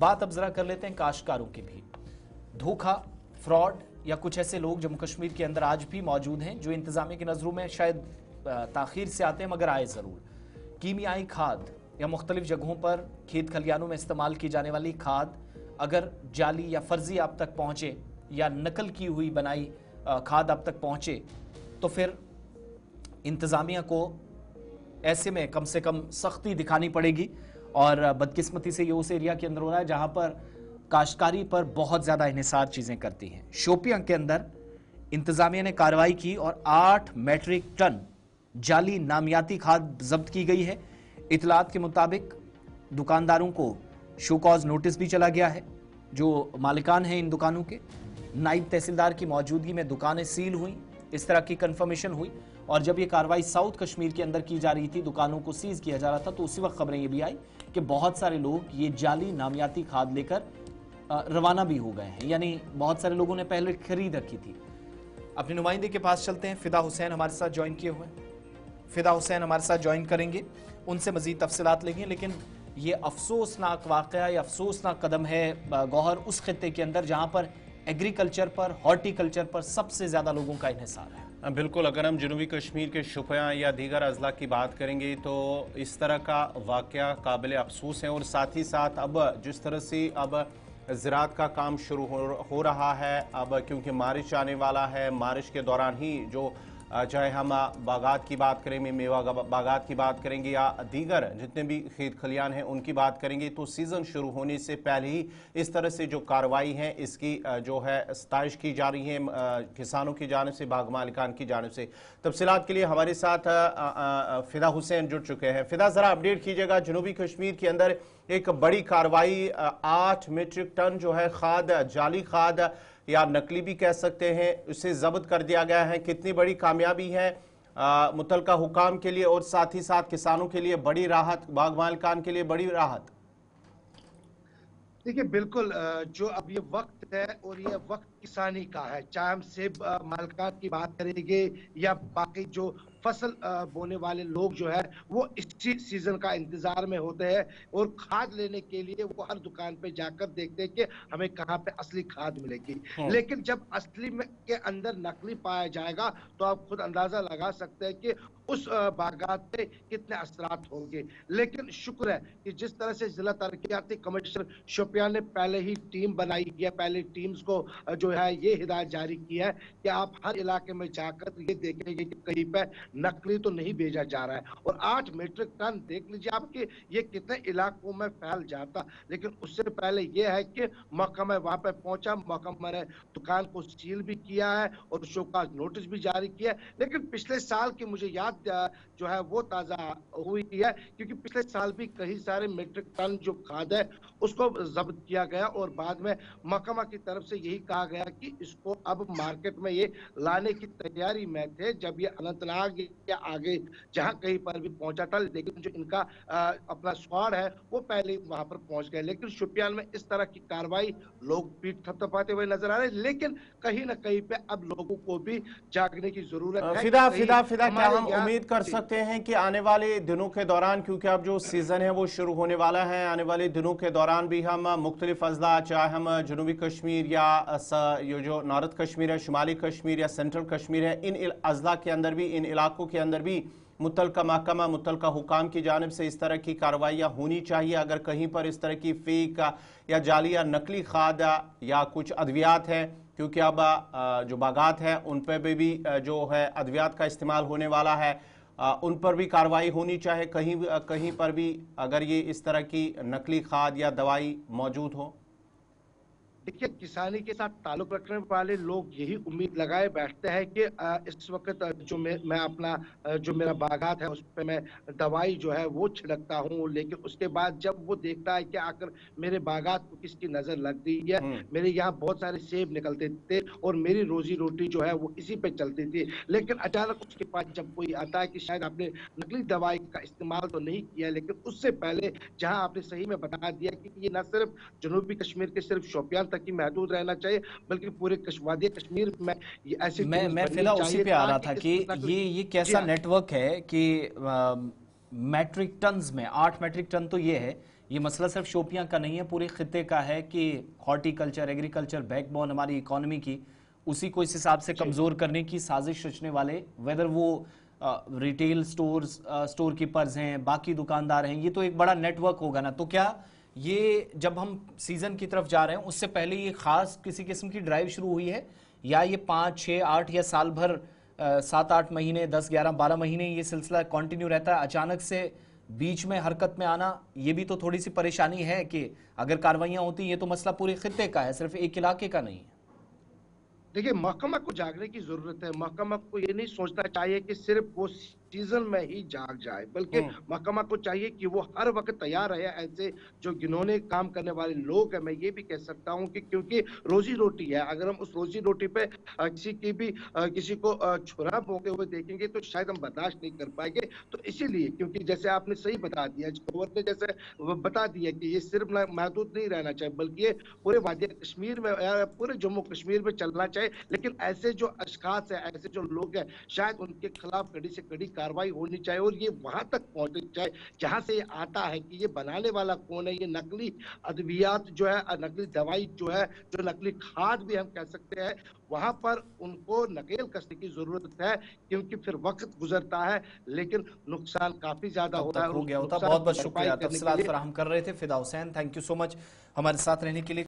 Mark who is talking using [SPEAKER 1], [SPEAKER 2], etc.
[SPEAKER 1] बात अब जरा कर लेते हैं काश्तकारों की भी। धोखा, फ्रॉड या कुछ ऐसे लोग जम्मू कश्मीर के अंदर आज भी मौजूद हैं जो इंतजामिया की नजरों में शायद ताखीर से आते हैं मगर आए जरूर। कीमियाई खाद या मुख्तलिफ जगहों पर खेत खलियानों में इस्तेमाल की जाने वाली खाद अगर जाली या फर्जी आप तक पहुंचे या नकल की हुई बनाई खाद आप तक पहुंचे तो फिर इंतजामिया को ऐसे में कम से कम सख्ती दिखानी पड़ेगी। और बदकिस्मती से ये उस एरिया के अंदर हो रहा है जहां पर काश्तकारी पर बहुत ज्यादा इन्हिसार चीजें करती हैं। शोपियां के अंदर इंतजामिया ने कार्रवाई की और 8 मीट्रिक टन जाली नामियाती खाद जब्त की गई है। इतलात के मुताबिक दुकानदारों को शो कॉज नोटिस भी चला गया है। जो मालिकान हैं इन दुकानों के, नायब तहसीलदार की मौजूदगी में दुकानें सील हुई, इस तरह की कंफर्मेशन हुई। और जब ये कार्रवाई साउथ कश्मीर के अंदर की जा रही थी, दुकानों को सीज किया जा रहा था, तो उसी वक्त खबरें ये भी आई कि बहुत सारे लोग ये जाली नामियाती खाद लेकर रवाना भी हो गए हैं, यानी बहुत सारे लोगों ने पहले खरीद रखी थी। अपने नुमाइंदे के पास चलते हैं। फिदा हुसैन हमारे साथ ज्वाइन किए हुए हैं। फिदा हुसैन हमारे साथ ज्वाइन करेंगे, उनसे मजीद तफसीलात लेंगे। लेकिन ये अफसोसनाक वाकया या अफसोसनाक कदम है गौहर उस खित्ते के अंदर जहां पर एग्रीकल्चर पर, हॉर्टिकल्चर पर सबसे ज्यादा लोगों का इन्हिसार है।
[SPEAKER 2] बिल्कुल, अगर हम जनूबी कश्मीर के शुपियाँ या दीगर अजला की बात करेंगे तो इस तरह का वाकया काबिल अफसोस है। और साथ ही साथ अब जिस तरह से अब ज़राअत का काम शुरू हो रहा है, अब क्योंकि बारिश आने वाला है, बारिश के दौरान ही जो चाहे हम बागात की बात करें, मेवा बागात की बात करेंगे या दीगर जितने भी खेत खलियान हैं उनकी बात करेंगे, तो सीज़न शुरू होने से पहले ही इस तरह से जो कार्रवाई है इसकी जो है सताइश की जा रही है किसानों की जानिब से, बाग मालिकान की जानिब से। तफसीलात के लिए हमारे साथ फिदा हुसैन जुड़ चुके हैं। फिदा, ज़रा अपडेट कीजिएगा, जनूबी कश्मीर के अंदर एक बड़ी कार्रवाई 8 मीट्रिक टन जो है खाद, जाली खाद या नकली भी कह सकते हैं, उसे जब्त कर दिया गया है। कितनी बड़ी कामयाबी है मुतलका हुकाम के लिए और साथ ही साथ किसानों के लिए बड़ी राहत, बाग मालिकान के लिए बड़ी राहत।
[SPEAKER 3] देखिए बिल्कुल, जो अब ये वक्त है और ये वक्त किसानी का है, चाहे हम सेब मालिकान की बात करेंगे या बाकी जो फसल बोने वाले लोग जो है वो इसी सीजन का इंतजार में होते हैं और खाद लेने के लिए वो हर दुकान पे जाकर देखते हैं कि हमें कहाँ पे असली खाद मिलेगी। लेकिन जब असली में के अंदर नकली पाया जाएगा तो आप खुद अंदाजा लगा सकते हैं कि उस बागात पे कितने असरात होंगे। लेकिन शुक्र है कि जिस तरह से जिला तरक्याती कमिश्नर शोपियां ने पहले ही टीम बनाई है, पहले टीम्स को जो है ये हिदायत जारी की है कि आप हर इलाके में जाकर ये देखेंगे कि कहीं पे नकली तो नहीं भेजा जा रहा है। और 8 मीट्रिक टन देख लीजिए आपके ये कितने इलाकों में फैल जाता। लेकिन उससे पहले ये है कि महकमा वहां पे पहुंचा, महकमा ने दुकान को सील भी किया है और शोकाज नोटिस भी जारी किया है। लेकिन पिछले साल की मुझे याद जो है वो ताजा हुई है, क्योंकि पिछले साल भी कई सारे मीट्रिक टन जो खाद है उसको जब्त किया गया और बाद में महकमा की तरफ से यही कहा गया कि इसको अब मार्केट में ये लाने की तैयारी में थे जब ये अनंतनाग या आगे जहां कहीं पर भी पहुंचा था। लेकिन जो इनका अपना स्क्वाड है वो पहले वहां पर पहुंच गए। लेकिन शोपियान में इस तरह की कार्रवाई लोग पीठ थपथपाते हुए नजर आ रहे हैं, लेकिन कहीं ना कहीं पे अब लोगों को भी जागने की जरूरत है।
[SPEAKER 2] फिदा, क्या हम उम्मीद कर सकते हैं कि आने वाले दिनों के दौरान, क्योंकि अब जो सीजन है वो शुरू होने वाला है, आने वाले दिनों के दौरान भी हम मुख्तलिफ अजला, चाहे हम जनूबी कश्मीर या ये जो नॉर्थ कश्मीर है, शुमाली कश्मीर या सेंट्रल कश्मीर है, इन अजला के अंदर भी, इन इलाकों के अंदर भी मुतलका महकमा, मुतलका हुकाम की जानिब से इस तरह की कार्रवाइयाँ होनी चाहिए। अगर कहीं पर इस तरह की फेक या जाली या नकली खाद या कुछ अद्वियात है, क्योंकि अब जो बागात हैं उन पर भी जो है अद्वियात का इस्तेमाल होने वाला है, उन पर भी कार्रवाई होनी चाहिए। कहीं पर भी अगर ये इस तरह की नकली खाद या दवाई मौजूद हो।
[SPEAKER 3] देखिए, किसानी के साथ ताल्लुक रखने वाले लोग यही उम्मीद लगाए बैठते हैं कि इस वक्त जो मैं अपना जो मेरा बागात है उस पर मैं दवाई जो है वो छिड़कता हूँ, लेकिन उसके बाद जब वो देखता है कि आकर मेरे बागात को किसकी नजर लग गई है, मेरे यहाँ बहुत सारे सेब निकलते थे और मेरी रोजी रोटी जो है वो इसी पे चलती थी, लेकिन अचानक उसके पास जब कोई आता है कि शायद आपने नकली दवाई का इस्तेमाल तो नहीं किया, लेकिन उससे पहले जहाँ आपने सही में बता दिया कि ये न सिर्फ जनूबी कश्मीर के सिर्फ शोपियान तक ही महदूद रहना चाहिए बल्कि पूरे वादी कश्मीर में ये ऐसे
[SPEAKER 1] मैं फिदा उसी पे आ रहा था कि ये कैसा नेटवर्क है कि मैट्रिक टन्स में 8 मैट्रिक टन तो ये है ये मसला सिर्फ शोपियां का नहीं है, पूरे खिते का है कि हॉर्टिकल्चर, एग्रीकल्चर बैकबोन हमारी इकोनॉमी की, उसी को इस हिसाब से कमजोर करने की साजिश रचने वाले, वेदर वो रिटेल स्टोर कीपर्स हैं, बाकी दुकानदार हैं, ये तो एक बड़ा नेटवर्क होगा ना। तो क्या ये जब हम सीजन की तरफ जा रहे हैं उससे पहले ये खास किसी किस्म की ड्राइव शुरू हुई है, या ये 5, 6, 8 या साल भर 7, 8 महीने, 10, 11, 12 महीने ये सिलसिला कंटिन्यू रहता है? अचानक से बीच में हरकत में आना, ये भी तो थोड़ी सी परेशानी है कि अगर कार्रवाइयां होती, ये तो मसला पूरे खित्ते का है, सिर्फ एक इलाके का नहीं है।
[SPEAKER 3] देखिए, महकमा को जागने की जरूरत है। महकमा को ये नहीं सोचना चाहिए कि सिर्फ वो सीजन में ही जाग जाए, बल्कि महकमा को चाहिए कि वो हर वक्त तैयार रहे। ऐसे जो गिनौने काम करने वाले लोग हैं, मैं ये भी कह सकता हूं कि क्योंकि रोजी रोटी है, अगर हम उस रोजी रोटी पे किसी को छुरा भोंके हुए देखेंगे तो शायद हम बर्दाश्त नहीं कर पाएंगे। तो इसीलिए, क्योंकि जैसे आपने सही बता दिया, गवर्नर ने जैसे बता दिया कि ये सिर्फ महदूद नहीं रहना चाहिए, बल्कि ये पूरे वादी कश्मीर में, पूरे जम्मू कश्मीर में चलना चाहिए। लेकिन ऐसे जो अशखास है, ऐसे जो लोग हैं, शायद उनके खिलाफ कड़ी से कड़ी कार्रवाई होनी चाहिए और ये वहां तक पहुंचनी चाहिए जहां से ये आता है कि ये बनाने वाला कौन है। ये नकली अद्वियात जो है, नकली दवाई जो है, जो नकली खाद भी हम कह सकते हैं, वहां पर उनको नकेल कसने की जरूरत है, क्योंकि फिर वक्त गुजरता है लेकिन नुकसान काफी ज्यादा हो रहा है।
[SPEAKER 1] हो गया होता। बहुत बहुत शुक्रिया, तफसीलात फराहम कर रहे थे फिदा Hussain. Thank you so much हमारे साथ रहने के लिए।